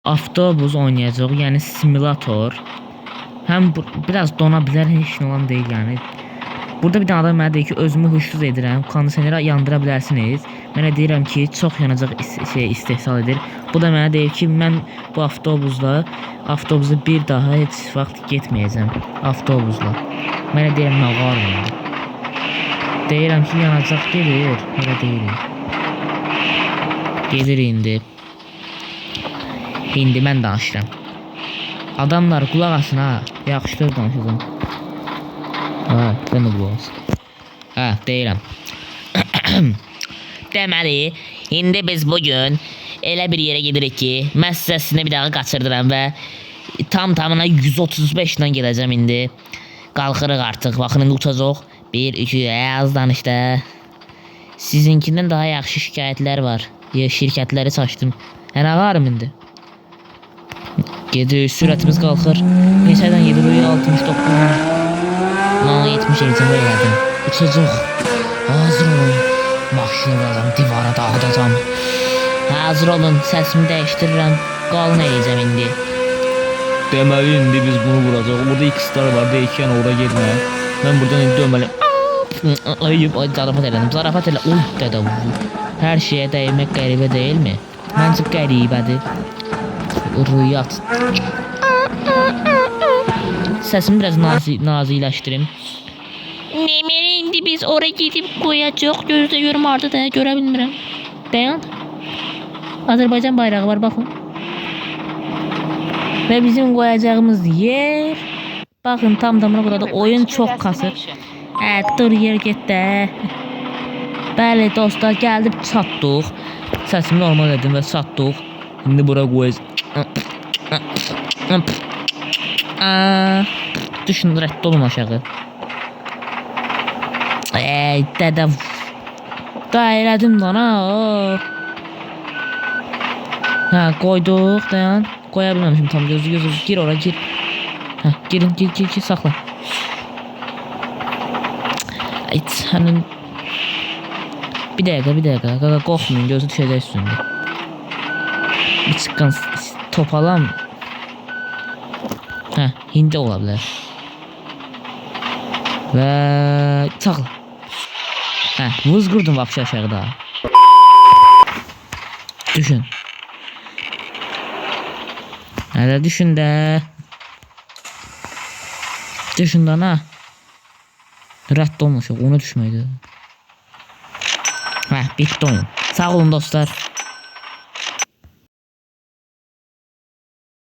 avtobus oynayacağıq, yəni simulator. Həm biraz dona bilər, heç nə olan deyil yəni. Burada bir dənə adam mənə deyir ki, özümü huşsuz edirəm, kondisioneri yandıra bilərsiniz. Mənə deyirəm ki, çox yanacaq istehsal edir. Bu da mənə deyir ki, mən bu avtobusa bir daha heç vaxt getməyəcəm avtobusla. Mənə deyirəm, nə var məndə? Deyirəm ki, yanacaq gedir, hələ deyirik. Gedir indi. İndi mən danışıram. Adamlar qulaq asın ha, yaxşıdır danışacağım. Ha, ben de qulaq asın. Ha, deyirəm. Deməli, indi biz bugün elə bir yerə gedirik ki, mən sizə bir daha qaçırdıram və tamına 135 ilə gedəcəm indi. Qalxırıq artıq, baxın indi uçacaq. 1, 2, az danışda. Sizinkindən daha yaxşı şikayətlər var. Şirkətləri çaşdım. Nə varım indi? Gedir, sürətimiz qalxır. Neçədən gedir? 69. Lan 70 eləcəm elədim. Uçacaq. Hazır olun. Maşını vuracam, divara dağıdacam. Hazır olun, səsimi dəyişdirirəm. Qalın eləcəm indi. Deməli indi biz bunu vuracaq. Burada X-lar var, deyək yəni ora getmə. Mən buradan indi dönməliyim. Ay zarafat elədim, zarafat elə. Oy dədə vurdu. Hər şeyə dəymək qəribə deyilmi? Məncə qəribədir. Rüyat. Səsimi biraz naziləşdirim. Deməli indi biz oraya gedib qoyacaq. Gözlə görüm harda da görə bilmirəm. Dayan. Azərbaycan bayrağı var baxın. Və bizim qoyacağımız yer. Baxın tam-tamına burada oyun çox kasır. Dur yer getdə. Bəli dostlar, gəlib çatdıq. Səsimi normal edim və çatdıq. İndi bura qoyacaq. Düşün, rədd olun aşağı. Dədə. Da elədim lan ha. Ha, qoyduq, dayan. Qoya bilməmişim tam, gözü. Gir ora, gir. Ha, girin, gir, saxla. Ay, sənin... Bir dəqiqə, qorxmayın, gözü düşəcək üstündə. Bir çıxqan topalam. Hə, indi ola bilər. Və... Saxla. Hə, vız qurdum vapşı aşağıda. Düşün. Hələ düşün də. Düşün də, ha. Rədd olmuşuq, onu düşməkdir. Hə, bitdi oyun. Sağ olun dostlar.